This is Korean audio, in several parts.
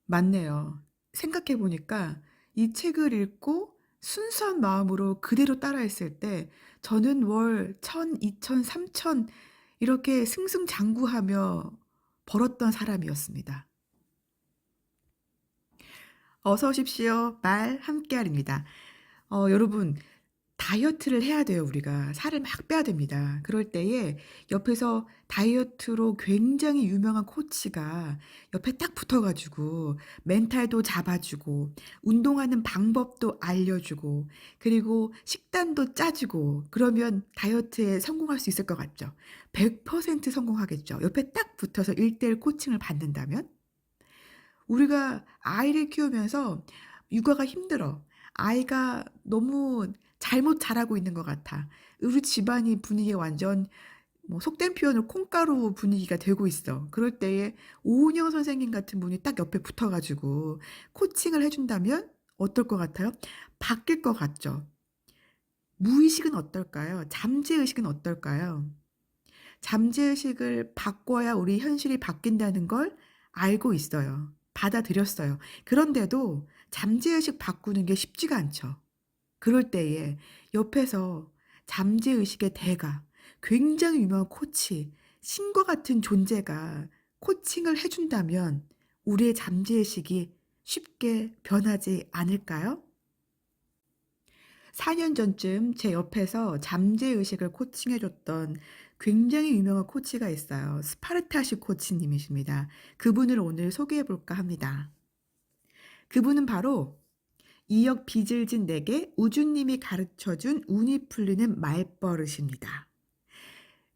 맞네요. 생각해 보니까 이 책을 읽고 순수한 마음으로 그대로 따라했을 때 저는 월 1,000, 2,000, 3,000 이렇게 승승장구하며 벌었던 사람이었습니다. 어서 오십시오. 말 함께하리입니다. 여러분, 다이어트를 해야 돼요, 우리가. 살을 막 빼야 됩니다. 그럴 때에 옆에서 다이어트로 굉장히 유명한 코치가 옆에 딱 붙어 가지고 멘탈도 잡아 주고 운동하는 방법도 알려 주고 그리고 식단도 짜 주고 그러면 다이어트에 성공할 수 있을 것 같죠? 100% 성공하겠죠. 옆에 딱 붙어서 1:1 코칭을 받는다면? 우리가 아이를 키우면서 육아가 힘들어. 아이가 너무 잘못 자라고 있는 것 같아. 우리 집안이 분위기가 완전 뭐 속된 표현으로 콩가루 분위기가 되고 있어. 그럴 때에 오은영 선생님 같은 분이 딱 옆에 붙어 가지고 코칭을 해 준다면 어떨 것 같아요? 바뀔 것 같죠. 무의식은 어떨까요? 잠재의식은 어떨까요? 잠재의식을 바꿔야 우리 현실이 바뀐다는 걸 알고 있어요. 받아들였어요. 그런데도 잠재의식 바꾸는 게 쉽지가 않죠. 그럴 때에 옆에서 잠재의식의 대가, 굉장히 유명한 코치, 신과 같은 존재가 코칭을 해 준다면 우리의 잠재의식이 쉽게 변하지 않을까요? 4년 전쯤 제 옆에서 잠재의식을 코칭해 줬던 굉장히 유명한 코치가 있어요. 스파르타식 코치님이십니다. 그분을 오늘 소개해 볼까 합니다. 그분은 바로 "이역 빚을 진 내게 우주님이 가르쳐 준 운이 풀리는 말버릇입니다."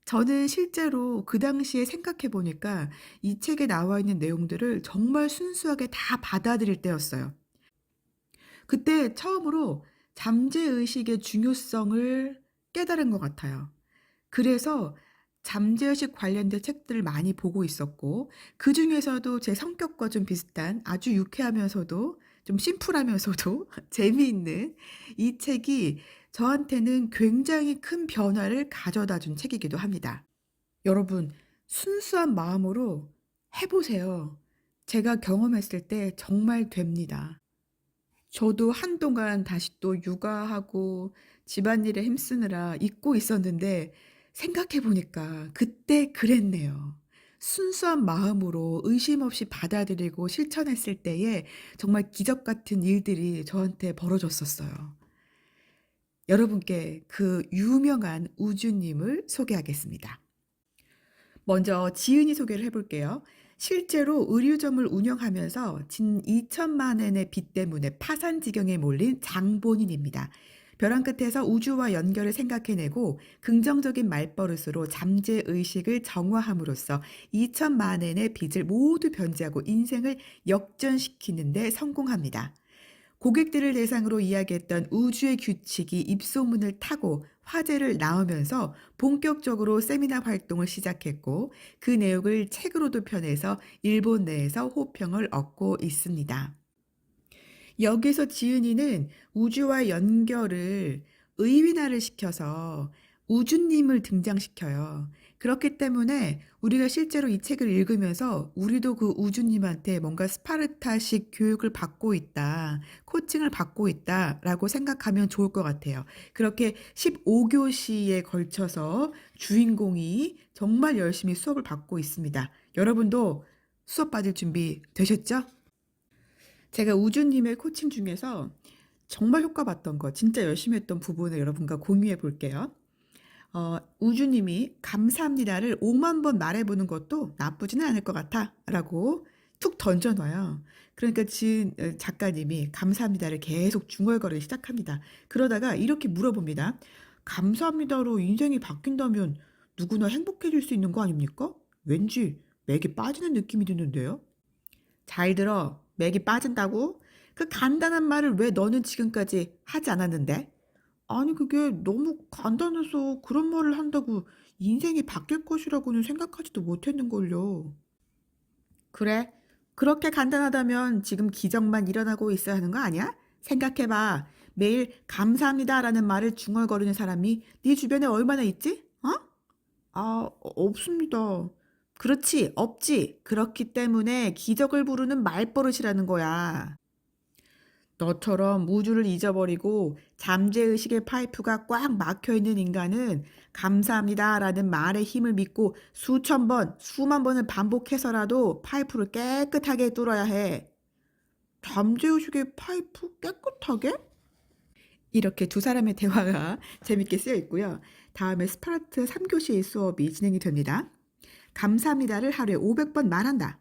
저는 실제로 그 당시에 생각해 보니까 이 책에 나와 있는 내용들을 정말 순수하게 다 받아들일 때였어요. 그때 처음으로 잠재의식의 중요성을 깨달은 것 같아요. 그래서 잠재의식 관련된 책들을 많이 보고 있었고 그중에서도 제 성격과 좀 비슷한 아주 유쾌하면서도 좀 심플하면서도 재미있는 이 책이 저한테는 굉장히 큰 변화를 가져다 준 책이기도 합니다. 여러분, 순수한 마음으로 해 보세요. 제가 경험했을 때 정말 됩니다. 저도 한동안 다시 또 육아하고 집안일에 힘쓰느라 잊고 있었는데 생각해 보니까 그때 그랬네요. 순수한 마음으로 의심 없이 받아들이고 실천했을 때에 정말 기적 같은 일들이 저한테 벌어졌었어요. 여러분께 그 유명한 우주님을 소개하겠습니다. 먼저 지은이 소개를 해 볼게요. 실제로 의류점을 운영하면서 진 2천만 엔의 빚 때문에 파산 지경에 몰린 장본인입니다. 벼랑 끝에서 우주와 연결을 생각해내고 긍정적인 말버릇으로 잠재 의식을 정화함으로써 2천만 엔의 빚을 모두 변제하고 인생을 역전시키는 데 성공합니다. 고객들을 대상으로 이야기했던 우주의 규칙이 입소문을 타고 화제를 낳으면서 본격적으로 세미나 활동을 시작했고 그 내용을 책으로도 펴내서 일본 내에서 호평을 얻고 있습니다. 여기서 지은이는 우주와 연결을 의인화를 시켜서 우주님을 등장시켜요. 그렇기 때문에 우리가 실제로 이 책을 읽으면서 '우리도 그 우주님한테 뭔가 스파르타식 교육을 받고 있다. 코칭을 받고 있다.'라고 생각하면 좋을 것 같아요. 그렇게 15 교시에 걸쳐서 주인공이 정말 열심히 수업을 받고 있습니다. 여러분도 수업 받을 준비 되셨죠? 제가 우주님의 코칭 중에서 정말 효과 봤던 거 진짜 열심히 했던 부분을 여러분과 공유해 볼게요. 우주님이 "감사합니다."를 5만 번 말해 보는 것도 나쁘지는 않을 것 같아."라고 툭 던져 놔요. 그러니까 지은 작가님이 "감사합니다."를 계속 중얼거리기 시작합니다. 그러다가 이렇게 물어봅니다. "감사합니다."로 인생이 바뀐다면 누구나 행복해질 수 있는 거 아닙니까? 왠지 맥이 빠지는 느낌이 드는데요. 잘 들어. 맥이 빠진다고? 그 간단한 말을 왜 너는 지금까지 하지 않았는데? 아니 그게 너무 간단해서 그런 말을 한다고 인생이 바뀔 것이라고는 생각하지도 못했는걸요. 그래? 그렇게 간단하다면 지금 기적만 일어나고 있어야 하는 거 아니야? 생각해 봐. 매일 감사합니다라는 말을 중얼거리는 사람이 네 주변에 얼마나 있지? 어? 아, 없습니다. 그렇지, 없지. 그렇기 때문에 기적을 부르는 말버릇이라는 거야. 너처럼 우주를 잊어버리고 잠재의식의 파이프가 꽉 막혀 있는 인간은 감사합니다라는 말의 힘을 믿고 수천 번, 수만 번을 반복해서라도 파이프를 깨끗하게 뚫어야 해. 잠재의식의 파이프 깨끗하게? 이렇게 두 사람의 대화가 재밌게 쓰여 있고요. 다음에 스파르트 3교시 수업이 진행이 됩니다. 감사합니다를 하루에 500번 말한다.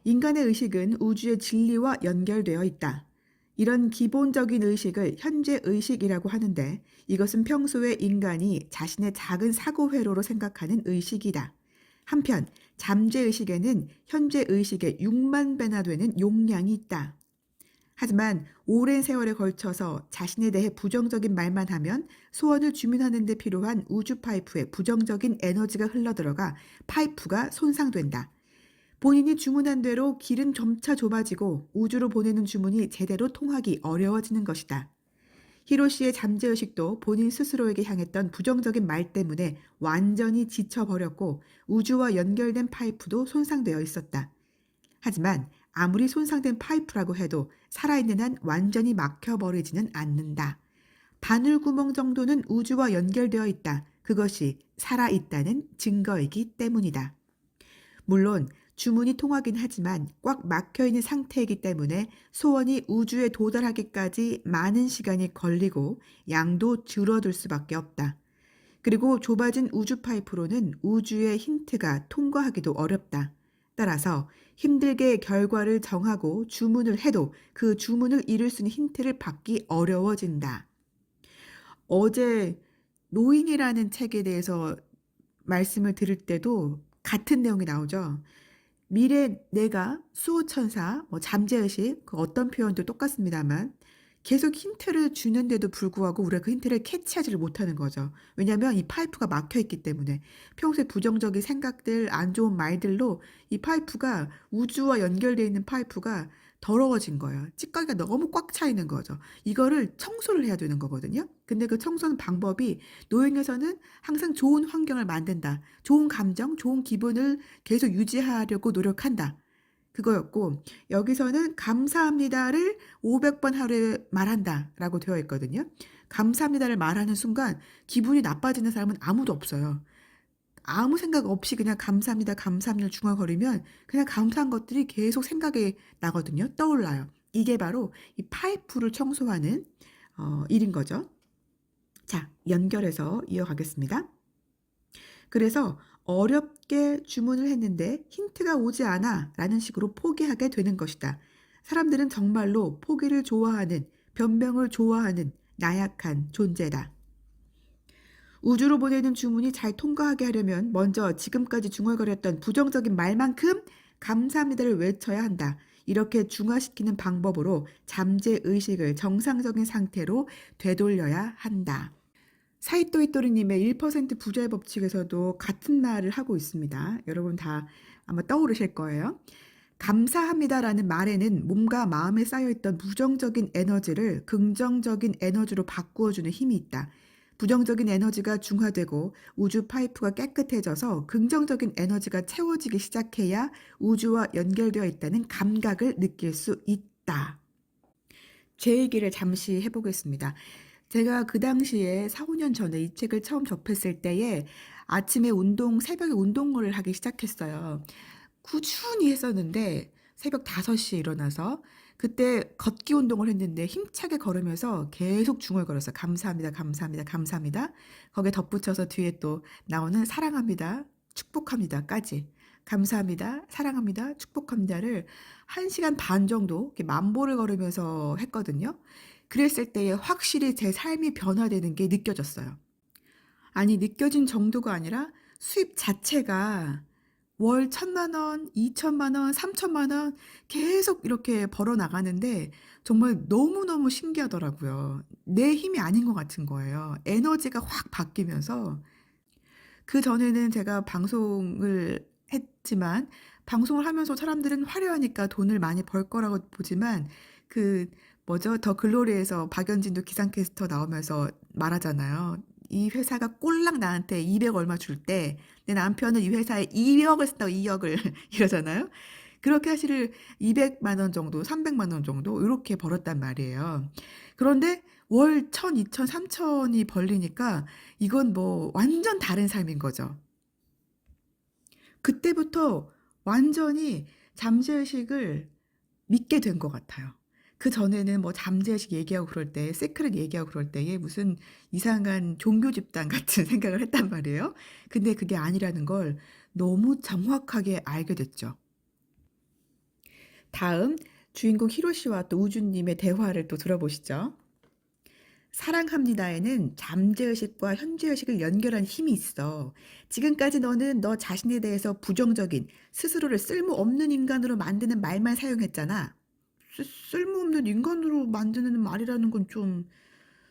인간의 의식은 우주의 진리와 연결되어 있다. 이런 기본적인 의식을 현재 의식이라고 하는데 이것은 평소에 인간이 자신의 작은 사고 회로로 생각하는 의식이다. 한편 잠재 의식에는 현재 의식의 6만 배나 되는 용량이 있다. 하지만 오랜 세월에 걸쳐서 자신에 대해 부정적인 말만 하면 소원을 주문하는 데 필요한 우주 파이프에 부정적인 에너지가 흘러들어가 파이프가 손상된다. 본인이 주문한 대로 길은 점차 좁아지고 우주로 보내는 주문이 제대로 통하기 어려워지는 것이다. 히로시의 잠재의식도 본인 스스로에게 향했던 부정적인 말 때문에 완전히 지쳐버렸고 우주와 연결된 파이프도 손상되어 있었다. 하지만 아무리 손상된 파이프라고 해도 살아있는 한 완전히 막혀버리지는 않는다. 바늘구멍 정도는 우주와 연결되어 있다. 그것이 살아있다는 증거이기 때문이다. 물론 주문이 통하긴 하지만 꽉 막혀있는 상태이기 때문에 소원이 우주에 도달하기까지 많은 시간이 걸리고 양도 줄어들 수밖에 없다. 그리고 좁아진 우주 파이프로는 우주의 힌트가 통과하기도 어렵다. 따라서 힘들게 결과를 정하고 주문을 해도 그 주문을 이룰 수 있는 힌트를 받기 어려워진다. 어제 노잉이라는 책에 대해서 말씀을 드릴 때도 같은 내용이 나오죠. 미래 내가 수호천사, 잠재의식 그 어떤 표현도 똑같습니다만 계속 힌트를 주는데도 불구하고 우리가 그 힌트를 캐치하지를 못하는 거죠. 왜냐하면 이 파이프가 막혀 있기 때문에 평소에 부정적인 생각들, 안 좋은 말들로 이 파이프가 우주와 연결되어 있는 파이프가 더러워진 거예요. 찌꺼기가 너무 꽉 차 있는 거죠. 이거를 청소를 해야 되는 거거든요. 근데 그 청소하는 방법이 노행에서는 항상 좋은 환경을 만든다. 좋은 감정, 좋은 기분을 계속 유지하려고 노력한다. 그거였고 여기서는 감사합니다를 500번 하루에 말한다라고 되어 있거든요. 감사합니다를 말하는 순간 기분이 나빠지는 사람은 아무도 없어요. 아무 생각 없이 그냥 감사합니다, 감사합니다를 중얼거리면 그냥 감사한 것들이 계속 생각이 나거든요. 떠올라요. 이게 바로 이 파이프를 청소하는 일인 거죠. 자, 연결해서 이어가겠습니다. 그래서 어렵게 주문을 했는데 힌트가 오지 않아 라는 식으로 포기하게 되는 것이다. 사람들은 정말로 포기를 좋아하는, 변명을 좋아하는 나약한 존재다. 우주로 보내는 주문이 잘 통과하게 하려면 먼저 지금까지 중얼거렸던 부정적인 말만큼 감사합니다를 외쳐야 한다. 이렇게 중화시키는 방법으로 잠재의식을 정상적인 상태로 되돌려야 한다. 사이토 이토리님의 1% 부자의 법칙에서도 같은 말을 하고 있습니다. 여러분 다 아마 떠오르실 거예요. 감사합니다라는 말에는 몸과 마음에 쌓여있던 부정적인 에너지를 긍정적인 에너지로 바꾸어주는 힘이 있다. 부정적인 에너지가 중화되고 우주 파이프가 깨끗해져서 긍정적인 에너지가 채워지기 시작해야 우주와 연결되어 있다는 감각을 느낄 수 있다. 제 얘기를 잠시 해보겠습니다. 제가 그 당시에 4, 5년 전에 이 책을 처음 접했을 때에 아침에 새벽에 운동을 하기 시작했어요. 꾸준히 했었는데 새벽 5시에 일어나서 그때 걷기 운동을 했는데 힘차게 걸으면서 계속 중얼거렸어요. 감사합니다, 감사합니다, 감사합니다. 거기에 덧붙여서 뒤에 또 나오는 사랑합니다, 축복합니다까지. 감사합니다, 사랑합니다, 축복합니다를 1시간 반 정도 이렇게 만보를 걸으면서 했거든요. 그랬을 때에 확실히 제 삶이 변화되는 게 느껴졌어요. 아니, 느껴진 정도가 아니라 수입 자체가 월 1,000만 원, 2천만 원, 3천만 원 계속 이렇게 벌어 나가는데 정말 너무너무 신기하더라고요. 내 힘이 아닌 것 같은 거예요. 에너지가 확 바뀌면서 그전에는 제가 방송을 했지만 방송을 하면서 사람들은 화려하니까 돈을 많이 벌 거라고 보지만 그 뭐죠? 더 글로리에서 박연진도 기상캐스터 나오면서 말하잖아요. 이 회사가 꼴랑 나한테 200 얼마 줄 때 내 남편은 이 회사에 2억을 쓴다고 2억을 이러잖아요. 그렇게 사실은 200만 원 정도 300만 원 정도 요렇게 벌었단 말이에요. 그런데 월 1,000, 2,000, 3,000이 벌리니까 이건 뭐 완전 다른 삶인 거죠. 그때부터 완전히 잠재의식을 믿게 된 것 같아요. 그전에는 뭐 잠재의식 얘기하고 그럴 때 세크릿 얘기하고 그럴 때에 무슨 이상한 종교 집단 같은 생각을 했단 말이에요. 근데 그게 아니라는 걸 너무 정확하게 알게 됐죠. 다음 주인공 히로시와 또 우주님의 대화를 또 들어보시죠. 사랑합니다에는 잠재의식과 현재의식을 연결한 힘이 있어. 지금까지 너는 너 자신에 대해서 부정적인, 스스로를 쓸모없는 인간으로 만드는 말만 사용했잖아. 쓸모없는 인간으로 만드는 말이라는 건 좀,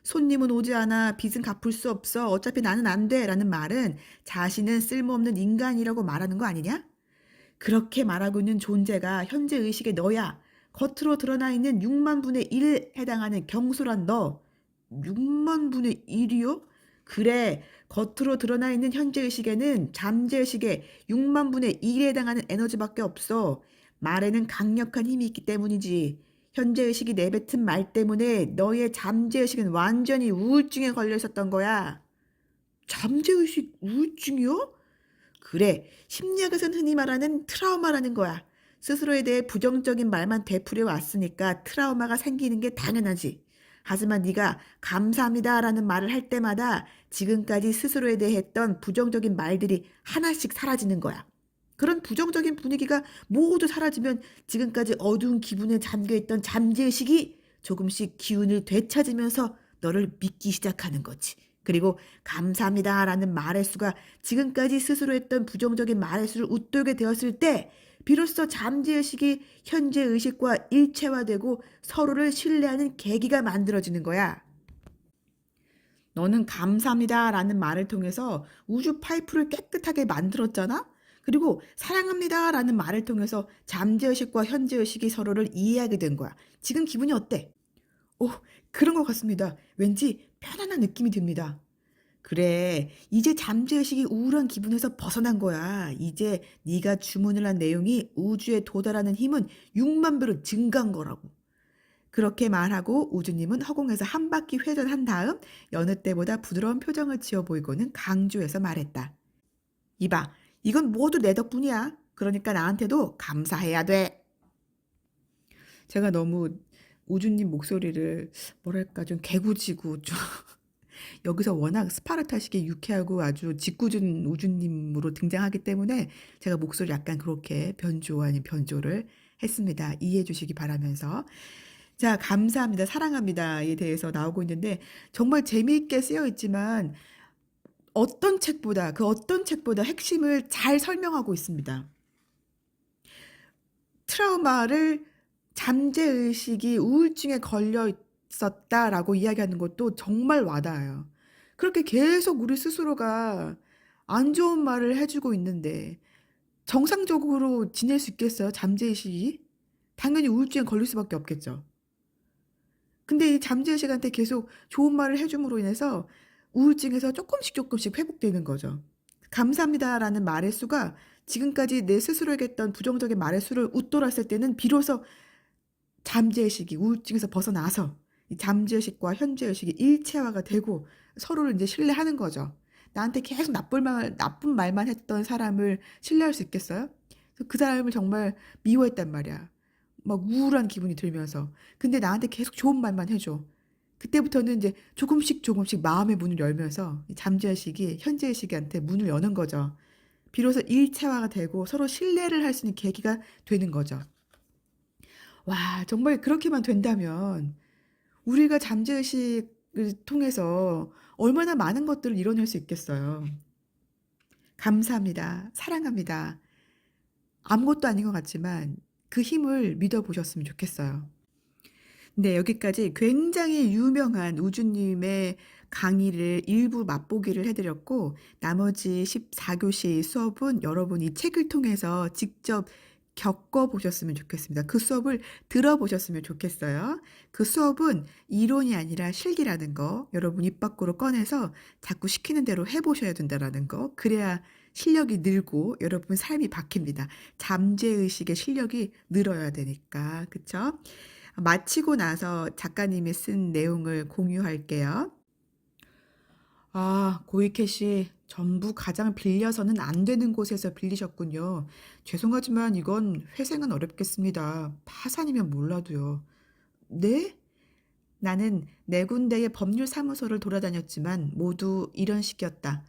손님은 오지 않아, 빚은 갚을 수 없어, 어차피 나는 안 돼, 라는 말은 자신은 쓸모없는 인간이라고 말하는 거 아니냐? 그렇게 말하고 있는 존재가 현재 의식의 너야. 겉으로 드러나 있는 6만 분의 1 해당하는 경솔한 너. 6만 분의 1이요? 그래. 겉으로 드러나 있는 현재 의식에는 잠재 의식의 6만 분의 1에 해당하는 에너지밖에 없어. 말에는 강력한 힘이 있기 때문이지. 현재 의식이 내뱉은 말 때문에 너의 잠재 의식은 완전히 우울증에 걸려 있었던 거야. 잠재 의식 우울증이요? 그래, 심리학에서는 흔히 말하는 트라우마라는 거야. 스스로에 대해 부정적인 말만 되풀이해 왔으니까 트라우마가 생기는 게 당연하지. 하지만 네가 감사합니다라는 말을 할 때마다 지금까지 스스로에 대해 했던 부정적인 말들이 하나씩 사라지는 거야. 그런 부정적인 분위기가 모두 사라지면 지금까지 어두운 기분에 잠겨있던 잠재의식이 조금씩 기운을 되찾으면서 너를 믿기 시작하는 거지. 그리고 감사합니다라는 말의 수가 지금까지 스스로 했던 부정적인 말의 수를 웃돌게 되었을 때 비로소 잠재의식이 현재의식과 일체화되고 서로를 신뢰하는 계기가 만들어지는 거야. 너는 감사합니다라는 말을 통해서 우주 파이프를 깨끗하게 만들었잖아? 그리고 사랑합니다라는 말을 통해서 잠재의식과 현재의식이 서로를 이해하게 된 거야. 지금 기분이 어때? 오, 그런 것 같습니다. 왠지 편안한 느낌이 듭니다. 그래, 이제 잠재의식이 우울한 기분에서 벗어난 거야. 이제 네가 주문을 한 내용이 우주에 도달하는 힘은 6만 배로 증가한 거라고. 그렇게 말하고 우주님은 허공에서 한 바퀴 회전한 다음 여느 때보다 부드러운 표정을 지어 보이고는 강조해서 말했다. 이봐, 이건 모두 내 덕분이야. 그러니까 나한테도 감사해야 돼. 제가 너무 우주님 목소리를 뭐랄까 좀 개구지고 좀 여기서 워낙 스파르타식의 유쾌하고 아주 짓궂은 우주님으로 등장하기 때문에 제가 목소리 약간 그렇게 변조 아닌 변조를 했습니다. 이해해 주시기 바라면서. 자, 감사합니다. 사랑합니다에 대해서 나오고 있는데 정말 재미있게 쓰여 있지만 그 어떤 책보다 핵심을 잘 설명하고 있습니다. 트라우마를 잠재의식이 우울증에 걸려 있었다라고 이야기하는 것도 정말 와닿아요. 그렇게 계속 우리 스스로가 안 좋은 말을 해주고 있는데 정상적으로 지낼 수 있겠어요? 잠재의식이? 당연히 우울증에 걸릴 수밖에 없겠죠. 근데 이 잠재의식한테 계속 좋은 말을 해줌으로 인해서 우울증에서 조금씩 조금씩 회복되는 거죠. 감사합니다라는 말의 수가 지금까지 내 스스로에게 했던 부정적인 말의 수를 웃돌았을 때는 비로소 잠재의식이 우울증에서 벗어나서 이 잠재의식과 현재의식이 일체화가 되고 서로를 이제 신뢰하는 거죠. 나한테 계속 나쁜 말만 했던 사람을 신뢰할 수 있겠어요? 그 사람을 정말 미워했단 말이야. 막 우울한 기분이 들면서. 근데 나한테 계속 좋은 말만 해줘. 그때부터는 이제 조금씩 조금씩 마음의 문을 열면서 잠재의식이 현재의식한테 문을 여는 거죠. 비로소 일체화가 되고 서로 신뢰를 할 수 있는 계기가 되는 거죠. 와, 정말 그렇게만 된다면 우리가 잠재의식을 통해서 얼마나 많은 것들을 이뤄낼 수 있겠어요. 감사합니다. 사랑합니다. 아무것도 아닌 것 같지만 그 힘을 믿어보셨으면 좋겠어요. 네, 여기까지 굉장히 유명한 우주님의 강의를 일부 맛보기를 해드렸고, 나머지 14교시 수업은 여러분이 책을 통해서 직접 겪어보셨으면 좋겠습니다. 그 수업을 들어보셨으면 좋겠어요. 그 수업은 이론이 아니라 실기라는 거 여러분 입 밖으로 꺼내서 자꾸 시키는 대로 해 보셔야 된다라는 거. 그래야 실력이 늘고 여러분 삶이 바뀝니다. 잠재의식의 실력이 늘어야 되니까. 그쵸? 마치고 나서 작가님이 쓴 내용을 공유할게요. 아, 고이케 씨, 전부 가장 빌려서는 안 되는 곳에서 빌리셨군요. 죄송하지만 이건 회생은 어렵겠습니다. 파산이면 몰라도요. 네? 나는 네 군데의 법률사무소를 돌아다녔지만 모두 이런 식이었다.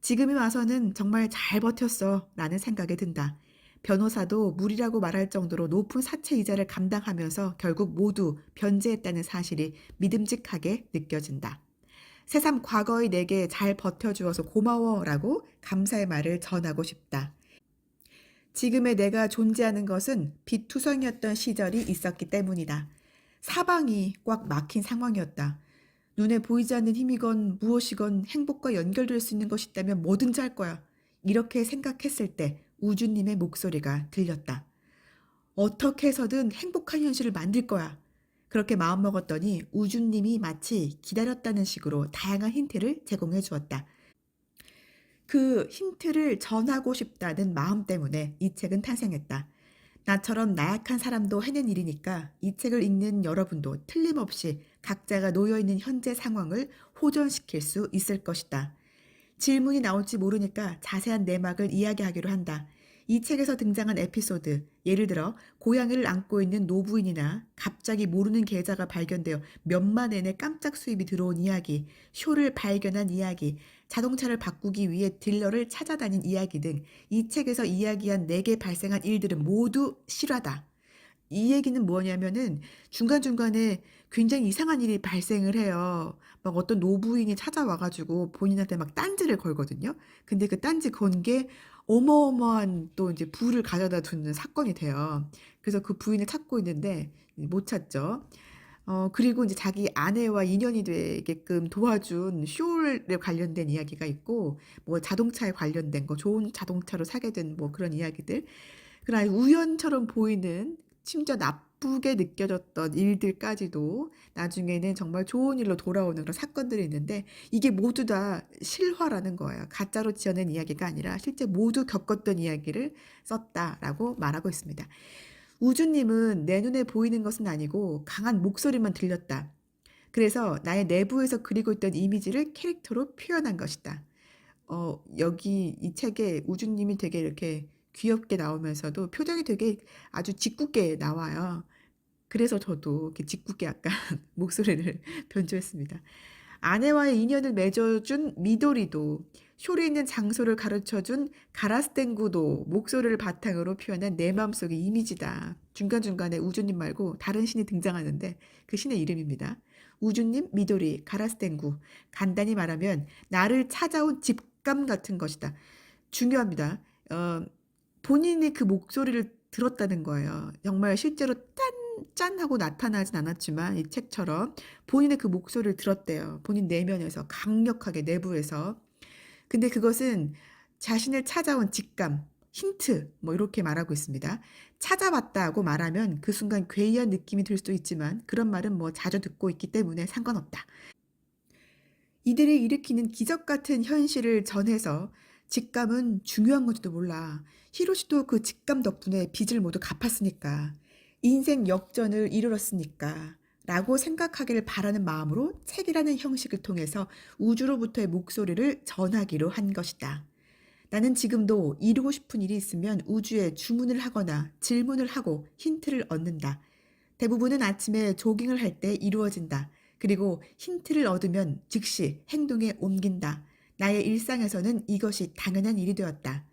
지금이 와서는 정말 잘 버텼어 라는 생각이 든다. 변호사도 무리라고 말할 정도로 높은 사채 이자를 감당하면서 결국 모두 변제했다는 사실이 믿음직하게 느껴진다. 새삼 과거의 내게 잘 버텨주어서 고마워라고 감사의 말을 전하고 싶다. 지금의 내가 존재하는 것은 빛투성이었던 시절이 있었기 때문이다. 사방이 꽉 막힌 상황이었다. 눈에 보이지 않는 힘이건 무엇이건 행복과 연결될 수 있는 것이 있다면 뭐든지 할 거야. 이렇게 생각했을 때 우주님의 목소리가 들렸다. 어떻게 해서든 행복한 현실을 만들 거야. 그렇게 마음먹었더니 우주님이 마치 기다렸다는 식으로 다양한 힌트를 제공해 주었다. 그 힌트를 전하고 싶다는 마음 때문에 이 책은 탄생했다. 나처럼 나약한 사람도 해낸 일이니까 이 책을 읽는 여러분도 틀림없이 각자가 놓여있는 현재 상황을 호전시킬 수 있을 것이다. 질문이 나올지 모르니까 자세한 내막을 이야기하기로 한다. 이 책에서 등장한 에피소드, 예를 들어 고양이를 안고 있는 노부인이나 갑자기 모르는 계좌가 발견되어 몇만 엔의 깜짝 수입이 들어온 이야기, 쇼를 발견한 이야기, 자동차를 바꾸기 위해 딜러를 찾아다닌 이야기 등 이 책에서 이야기한 내게 발생한 일들은 모두 실화다. 이 얘기는 뭐냐면은 중간중간에 굉장히 이상한 일이 발생을 해요. 막 어떤 노부인이 찾아와 가지고 본인한테 막 딴지를 걸거든요. 근데 그 딴지 건 게 어마어마한 또 이제 부를 가져다 두는 사건이 돼요. 그래서 그 부인을 찾고 있는데 못 찾죠. 그리고 이제 자기 아내와 인연이 되게끔 도와준 쇼에 관련된 이야기가 있고 뭐 자동차에 관련된 거 좋은 자동차로 사게 된 뭐 그런 이야기들. 그러나 우연처럼 보이는 심지어 나쁘게 느껴졌던 일들까지도 나중에는 정말 좋은 일로 돌아오는 그런 사건들이 있는데 이게 모두 다 실화라는 거예요. 가짜로 지어낸 이야기가 아니라 실제 모두 겪었던 이야기를 썼다라고 말하고 있습니다. 우주님은 내 눈에 보이는 것은 아니고 강한 목소리만 들렸다. 그래서 나의 내부에서 그리고 있던 이미지를 캐릭터로 표현한 것이다. 여기 이 책에 우주님이 되게 이렇게 귀엽게 나오면서도 표정이 되게 아주 짓궂게 나와요. 그래서 저도 이렇게 짓궂게 약간 목소리를 변조했습니다. 아내와의 인연을 맺어준 미도리도, 쇼리 있는 장소를 가르쳐준 가라스텐구도 목소리를 바탕으로 표현한 내 마음속의 이미지다. 중간중간에 우주님 말고 다른 신이 등장하는데 그 신의 이름입니다. 우주님, 미도리, 가라스텐구. 간단히 말하면 나를 찾아온 집감 같은 것이다. 중요합니다. 본인이 그 목소리를 들었다는 거예요. 정말 실제로 짠 하고 나타나진 않았지만 이 책처럼 본인의 그 목소리를 들었대요. 본인 내면에서 강력하게 내부에서. 근데 그것은 자신을 찾아온 직감, 힌트 뭐 이렇게 말하고 있습니다. 찾아봤다고 말하면 그 순간 괴이한 느낌이 들 수도 있지만 그런 말은 뭐 자주 듣고 있기 때문에 상관없다. 이들이 일으키는 기적 같은 현실을 전해서 직감은 중요한 건지도 몰라. 히로시도 그 직감 덕분에 빚을 모두 갚았으니까. 인생 역전을 이루었으니까. 라고 생각하기를 바라는 마음으로 책이라는 형식을 통해서 우주로부터의 목소리를 전하기로 한 것이다. 나는 지금도 이루고 싶은 일이 있으면 우주에 주문을 하거나 질문을 하고 힌트를 얻는다. 대부분은 아침에 조깅을 할 때 이루어진다. 그리고 힌트를 얻으면 즉시 행동에 옮긴다. 나의 일상에서는 이것이 당연한 일이 되었다.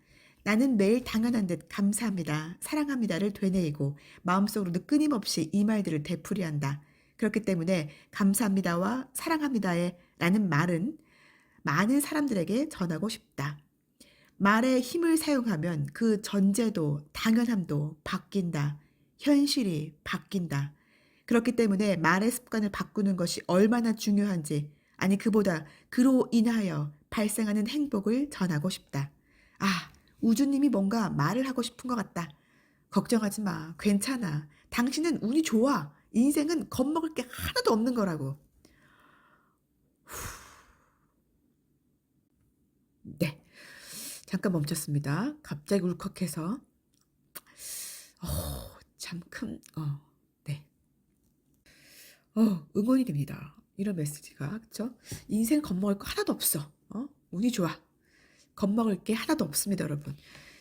나는 매일 당연한 듯 감사합니다, 사랑합니다를 되뇌이고 마음속으로도 끊임없이 이 말들을 되풀이한다. 그렇기 때문에 감사합니다와 사랑합니다의 라는 말은 많은 사람들에게 전하고 싶다. 말의 힘을 사용하면 그 전제도 당연함도 바뀐다. 현실이 바뀐다. 그렇기 때문에 말의 습관을 바꾸는 것이 얼마나 중요한지, 아니 그보다 그로 인하여 발생하는 행복을 전하고 싶다. 아, 우주님이 뭔가 말을 하고 싶은 것 같다. 걱정하지 마. 괜찮아. 당신은 운이 좋아. 인생은 겁먹을 게 하나도 없는 거라고. 네. 잠깐 멈췄습니다. 갑자기 울컥해서. 참 큰 네. 응원이 됩니다. 이런 메시지가. 그쵸? 인생 겁먹을 거 하나도 없어. 운이 좋아. 겁먹을 게 하나도 없습니다, 여러분.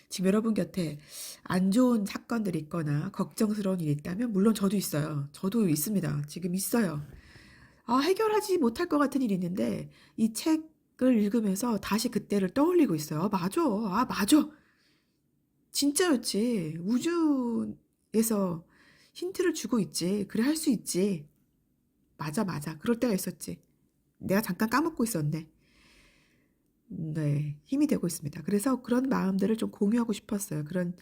지금 여러분 곁에 안 좋은 사건들이 있거나 걱정스러운 일이 있다면 물론 저도 있어요. 저도 있습니다. 지금 있어요. 해결하지 못할 것 같은 일이 있는데 이 책을 읽으면서 다시 그때를 떠올리고 있어요. 맞아. 맞아. 진짜였지. 우주에서 힌트를 주고 있지. 그래 할 수 있지. 맞아, 맞아. 그럴 때가 있었지. 내가 잠깐 까먹고 있었네. 네. 힘이 되고 있습니다. 그래서 그런 마음들을 좀 공유하고 싶었어요. 그런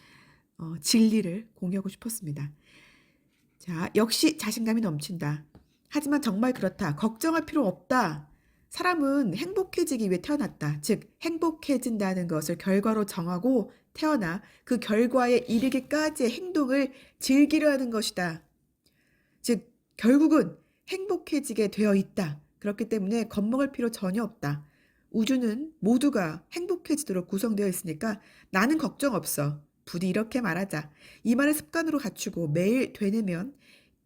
진리를 공유하고 싶었습니다. 자, 역시 자신감이 넘친다. 하지만 정말 그렇다. 걱정할 필요 없다. 사람은 행복해지기 위해 태어났다. 즉, 행복해진다는 것을 결과로 정하고 태어나 그 결과에 이르기까지의 행동을 즐기려 하는 것이다. 즉, 결국은 행복해지게 되어 있다. 그렇기 때문에 겁먹을 필요 전혀 없다. 우주는 모두가 행복해지도록 구성되어 있으니까 나는 걱정 없어. 부디 이렇게 말하자. 이 말을 습관으로 갖추고 매일 되뇌면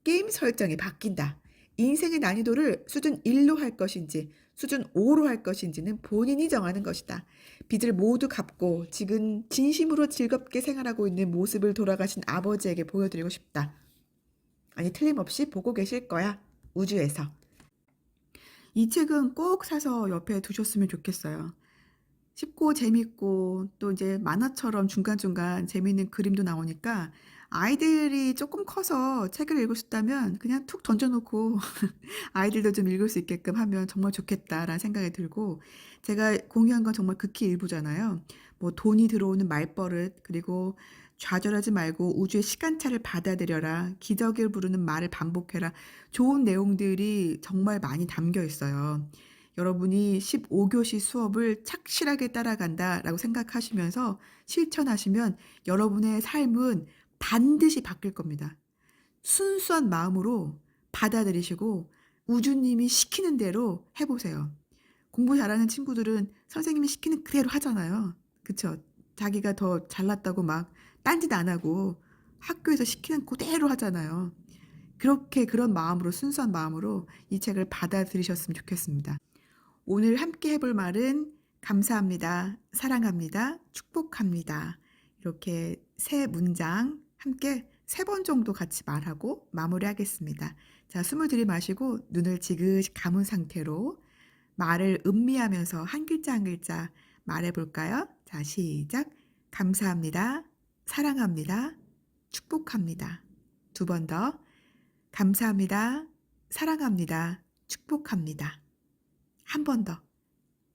게임 설정이 바뀐다. 인생의 난이도를 수준 1로 할 것인지 수준 5로 할 것인지는 본인이 정하는 것이다. 빚을 모두 갚고 지금 진심으로 즐겁게 생활하고 있는 모습을 돌아가신 아버지에게 보여드리고 싶다. 아니, 틀림없이 보고 계실 거야. 우주에서. 이 책은 꼭 사서 옆에 두셨으면 좋겠어요. 쉽고 재밌고 또 이제 만화처럼 중간중간 재밌는 그림도 나오니까 아이들이 조금 커서 책을 읽고 싶다면 그냥 툭 던져놓고 아이들도 좀 읽을 수 있게끔 하면 정말 좋겠다라는 생각이 들고, 제가 공유한 건 정말 극히 일부잖아요. 뭐 돈이 들어오는 말버릇, 그리고 좌절하지 말고 우주의 시간차를 받아들여라, 기적을 부르는 말을 반복해라, 좋은 내용들이 정말 많이 담겨 있어요. 여러분이 15교시 수업을 착실하게 따라간다라고 생각하시면서 실천하시면 여러분의 삶은 반드시 바뀔 겁니다. 순수한 마음으로 받아들이시고 우주님이 시키는 대로 해보세요. 공부 잘하는 친구들은 선생님이 시키는 그대로 하잖아요. 그쵸? 자기가 더 잘났다고 막 딴짓 안 하고 학교에서 시키는 그대로 하잖아요. 그렇게 그런 마음으로, 순수한 마음으로 이 책을 받아들이셨으면 좋겠습니다. 오늘 함께 해볼 말은 감사합니다, 사랑합니다, 축복합니다. 이렇게 세 문장 함께 3번 정도 같이 말하고 마무리하겠습니다. 자, 숨을 들이마시고 눈을 지그시 감은 상태로 말을 음미하면서 한 글자 한 글자 말해볼까요? 자, 시작. 감사합니다, 사랑합니다, 축복합니다. 2번 더. 감사합니다, 사랑합니다, 축복합니다. 한 번 더.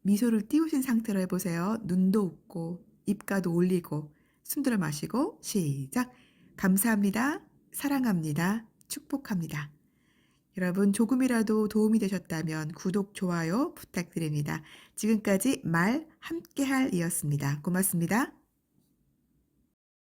미소를 띄우신 상태로 해보세요. 눈도 웃고 입가도 올리고 숨 들어 마시고 시작. 감사합니다, 사랑합니다, 축복합니다. 여러분 조금이라도 도움이 되셨다면 구독, 좋아요 부탁드립니다. 지금까지 말 함께할 이었습니다. 고맙습니다.